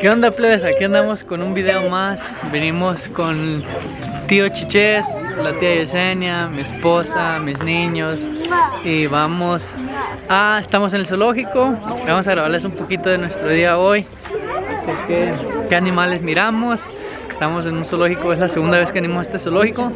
¿Qué onda, plebes? Aquí andamos con un video más. Venimos con tío Chichés, la tía Yesenia, mi esposa, mis niños. Y estamos en el zoológico. Vamos a grabarles un poquito de nuestro día hoy. ¿Qué animales miramos? Estamos en un zoológico, es la segunda vez que venimos a este zoológico.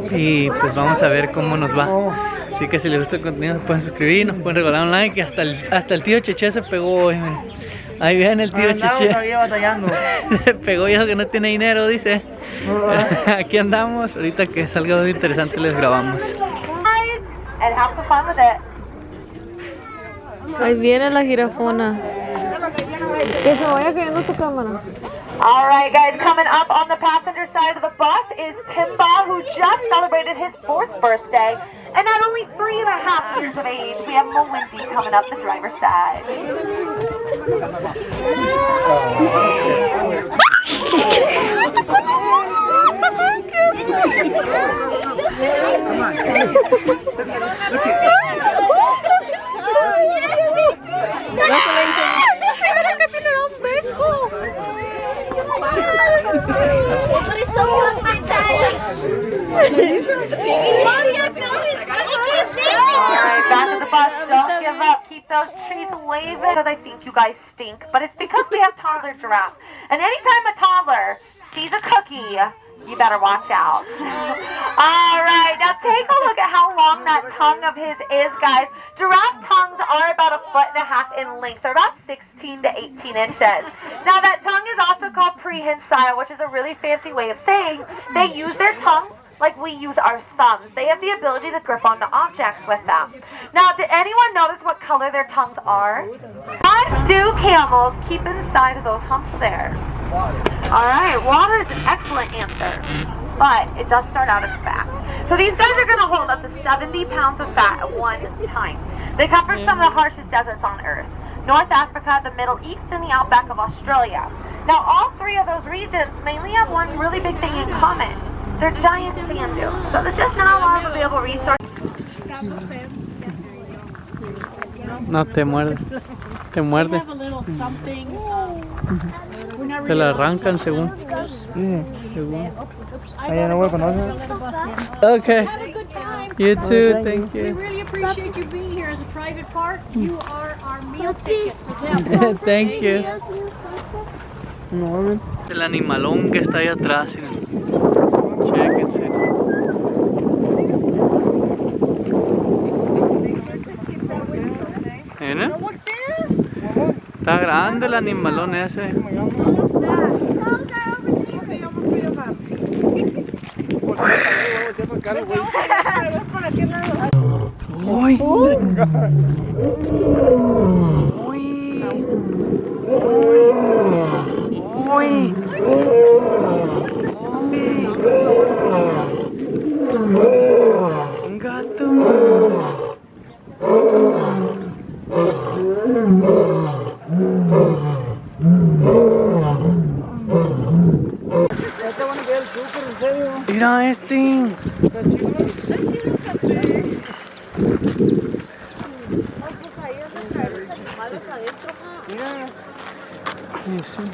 Y pues vamos a ver cómo nos va. Así que si les gusta el contenido, se pueden suscribir, nos pueden regalar un like. Y hasta el tío Cheche se pegó hoy. Ahí viene el tío Cheche. Se pegó, hijo, que no tiene dinero, dice. Aquí andamos. Ahorita que salga algo interesante les grabamos. Ahí viene la jirafona. Que se vaya cayendo tu cámara. Alright guys, coming up on the passenger side of the bus is Timba, who just celebrated his 4th birthday. And at only 3.5 years of age, we have Moenzi coming up the driver's side. But it's so fun my time. Alright, back to the bus. Don't give up. Keep those treats waving. Because I think you guys stink. But it's because we have toddler giraffes. And anytime a toddler sees a cookie, you better watch out. Alright, now take a look at how long that tongue of his is, guys. Giraffe tongues are about 1.5 feet in length. They're about 16 to 18 inches. Now that tongue is also called prehensile, which is a really fancy way of saying they use their tongues like we use our thumbs. They have the ability to grip onto objects with them. Now, did anyone notice what color their tongues are? What do camels keep inside of those humps of theirs? Alright, water is an excellent answer, but it does start out as fat. So these guys are going to hold up to 70 pounds of fat at one time. They come from some of the harshest deserts on Earth. North Africa, the Middle East, and the outback of Australia. Now, all three of those regions mainly have one really big thing in common. They're giant sand dunes, so there's just not a lot of available resources. No te muerde. Te muerde. Te la arrancan según. Ella no me conoce. Okay. Have a good time. You too, thank We you. really appreciate you being here as a private park. You are our meal ticket for them. Thank you. El animalón que está ahí atrás. Chéquense. ¿Mira? Está grande el animalón ese. Uy. Un gato. Mira este. Sí.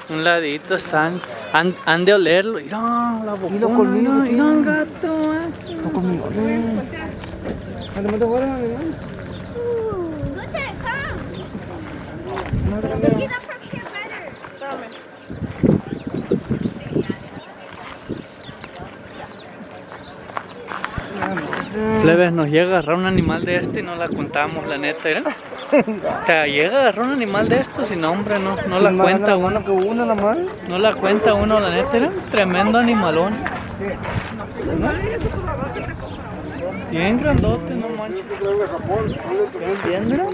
Un ladito están. Han de olerlo. Mira la bocona. Mira un gato. Está conmigo. Plebes, nos llega a agarrar un animal de este y no la contamos, la neta, ¿era? Te llega a agarrar un animal de estos y no, hombre, no la cuenta uno. No la cuenta uno, la neta, era un tremendo animalón. Bien grandote, no manches. Bien, mira.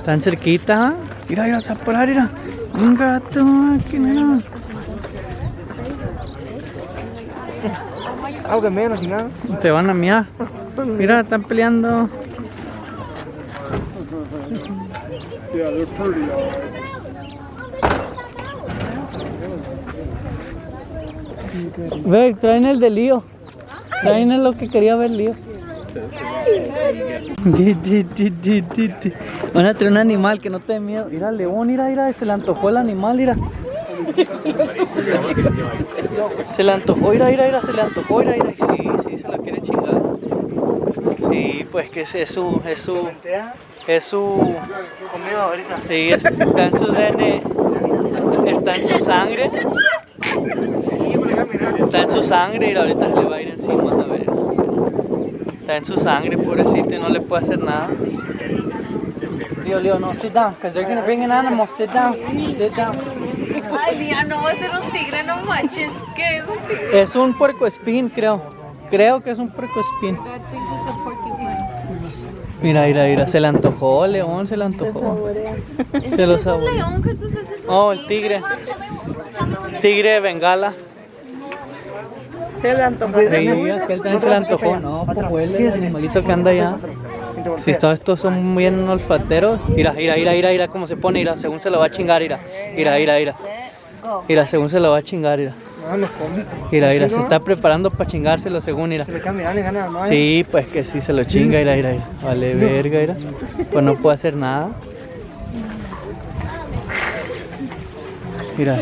Tan cerquita, mira, mira, se va a parar, mira. Un gato, aquí, mira. Algo menos, sin nada. Te van a miar. Mira, están peleando. Yeah, they're pretty, Ve, traen el de Lío. Traen el lo que quería ver Lío. Van a traer un animal que no te dé miedo. Mira, león, mira, se le antojó el animal, mira. Se le antojó, mira, se le antojó, mira. Sí, se la quiere chingar. Sí, pues que es su Conmigo ahorita. sí, está en su DNA, está en su sangre. Está en su sangre y ahorita se le va a ir encima, a ver. Está en su sangre, pobrecito, y no le puede hacer nada. Leo, no, sit down, because they're going to bring an animal. Sit down. Ay, Día, no va a ser un tigre, no manches. ¿Qué es un tigre? Es un puercoespín, creo. Creo que es un puercoespín. Mira, se le antojó, León, se le antojó. Se lo saboreó. León, Jesús, ese es un Oh, el tigre. Tigre de Bengala. Se le antojó. Sí, aquel también se le antojó. No, pues huele el animalito que anda allá. Si todos estos son bien olfateros. Mira cómo se pone, mira, según se lo va a chingar, mira, según se lo va a chingar, mira. No, los come. Mira, se está preparando para chingárselo según, mira. Se le queda mirando y gana más. Sí, pues que sí, se lo chinga, mira. Vale, verga, mira. Pues no puede hacer nada. Mira.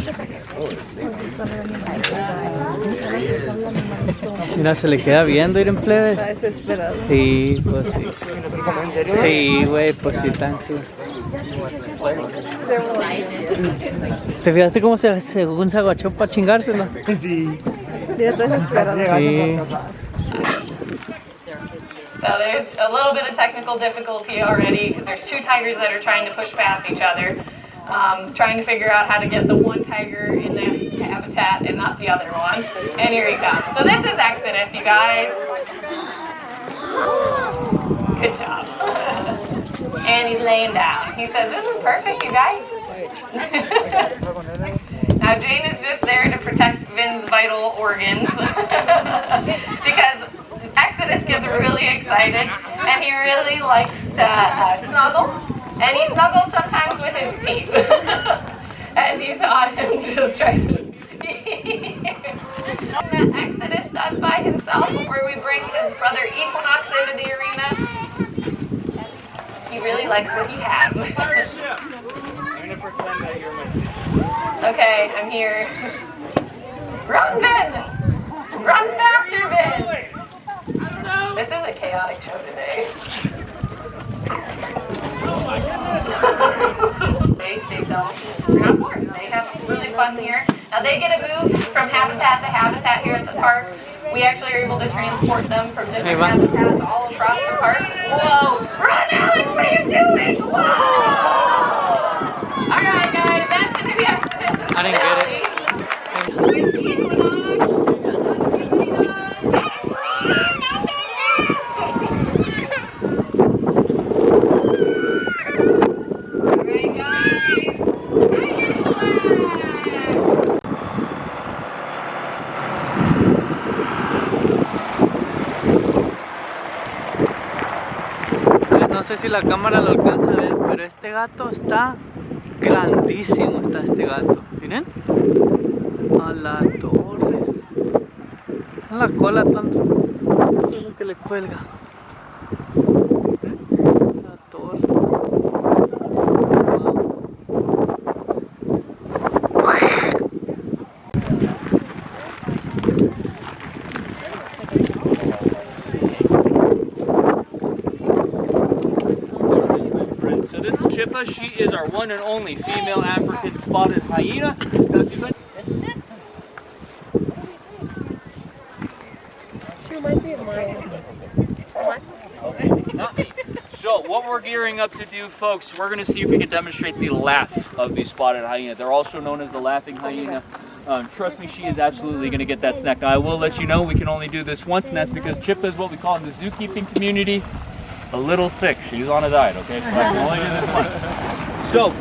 Mira, se le queda viendo, ir en plebes. Está desesperado. Sí, pues sí. ¿En serio? Sí, güey, pues sí, tan sí. ¿Te fijaste cómo según se agachó para chingárselo? Sí. Ya está desesperado. Sí. So there's a little bit of technical difficulty already because there's two tigers that are trying to push past each other, trying to figure out how to get the one tiger in the habitat and not the other one. And here he comes. So this is Exodus, you guys. Good job. And he's laying down. He says, this is perfect, you guys. Now Jane is just there to protect Vin's vital organs because Exodus gets really excited and he really likes to snuggle, and he snuggles sometimes with his teeth, as you saw him just try to. That Exodus does by himself before we bring his brother Equinox into the arena. He really likes what he has. I'm gonna pretend that you're my sister. Okay, I'm here. Run, Vin! Run faster, Vin! This is a chaotic show today. Oh my goodness! They don't. They're not bored. They have really fun here. Now they get a move from habitat to habitat here at the park. We actually are able to transport them from different habitats all across the park. Whoa! Run, Alex! What are you doing? Whoa! Alright, guys, that's going to be Exodus. I didn't get it. Alright, guys. No sé si la cámara lo alcanza a ver, pero este gato está grandísimo, está este gato. Miren, a la torre, a la cola tanto, es lo que le cuelga. La torre. So this is Chippa. She is our one and only female African spotted hyena. She reminds me of mine. So what we're gearing up to do, folks, we're going to see if we can demonstrate the laugh of the spotted hyena. They're also known as the laughing hyena. Trust me, she is absolutely going to get that snack. Now, I will let you know we can only do this once, and that's because Chippa is what we call in the zookeeping community a little thick. She's on a diet, okay? So I can only do this once. So,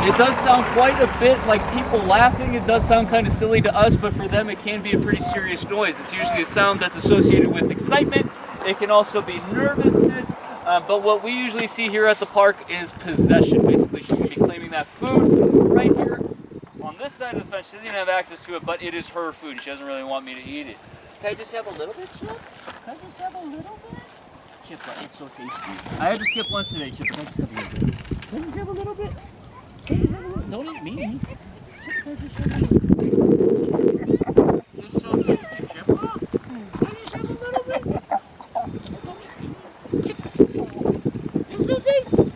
it does sound quite a bit like people laughing. It does sound kind of silly to us, but for them it can be a pretty serious noise. It's usually a sound that's associated with excitement. It can also be nervousness. But what we usually see here at the park is possession. Basically, she can be claiming that food right here on this side of the fence. She doesn't even have access to it, but it is her food. She doesn't really want me to eat it. Can I just have a little bit, Chip? Can I just have a little bit? Chip, it's so tasty. I had to skip lunch today, Chip. Can I just have a little bit? Can I just have a little bit? Can I just have a little? Don't eat me. Chip, can I just have a little bit? It's so tasty, Chip. Can I just have a little bit? Chip, Chip, Chip. It's so tasty.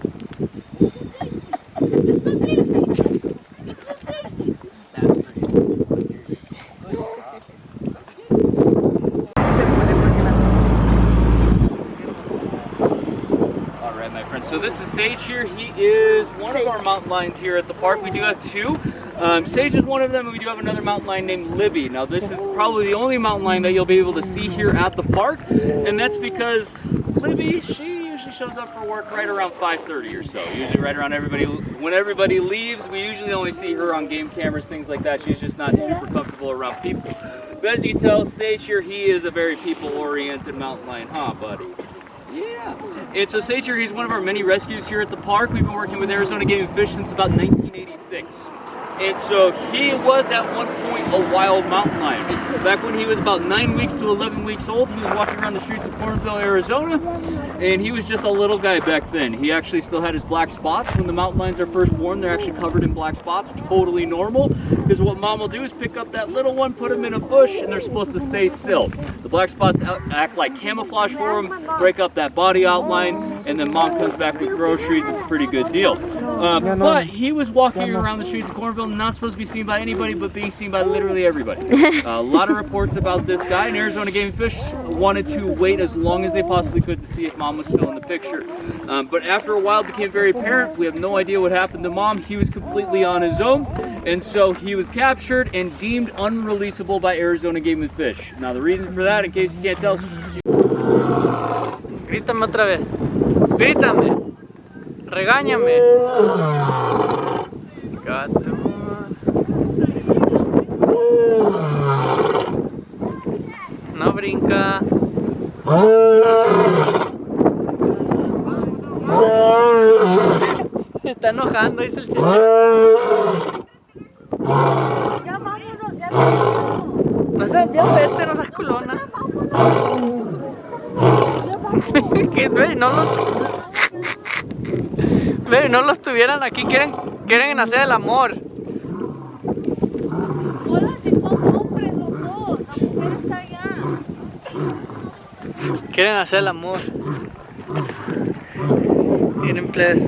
It's so tasty. It's so tasty. It's so tasty. That's pretty. Alright, my friends, so this is Sage here. He is one of our mountain lions here at the park. We do have two. Sage is one of them, and we do have another mountain lion named Libby. Now, this is probably the only mountain lion that you'll be able to see here at the park, and that's because Libby, she usually shows up for work right around 5:30 or so. Usually right around when everybody leaves. We usually only see her on game cameras, things like that. She's just not super comfortable around people. But as you can tell, Sage here, he is a very people-oriented mountain lion, huh, buddy? Yeah. And so Sage here, he's one of our many rescues here at the park. We've been working with Arizona Game and Fish since about 1986. And so he was at one point a wild mountain lion. Back when he was about 9 weeks to 11 weeks old, he was walking around the streets of Cornville, Arizona, and he was just a little guy back then. He actually still had his black spots. When the mountain lions are first born, they're actually covered in black spots, totally normal, because what mom will do is pick up that little one, put him in a bush, and they're supposed to stay still. The black spots act like camouflage for him, break up that body outline, and then mom comes back with groceries. It's a pretty good deal. But he was walking around the streets of Cornville, not supposed to be seen by anybody, but being seen by literally everybody. A lot of reports about this guy, and Arizona Game and Fish wanted to wait as long as they possibly could to see if mom was still in the picture. But after a while, it became very apparent. We have no idea what happened to mom. He was completely on his own, and so he was captured and deemed unreleasable by Arizona Game and Fish. Now, the reason for that, in case you can't tell, Grítame otra vez. Grítame. Regáñame. Gato. No brinca. Está enojando, dice el chico. Ya vámonos, ya vámonos. No seas, ya vete, no seas culona. Que no los tuvieran aquí, quieren hacer el amor. Hola, si son hombres los dos, la mujer está allá. Quieren hacer el amor. Miren, plebes.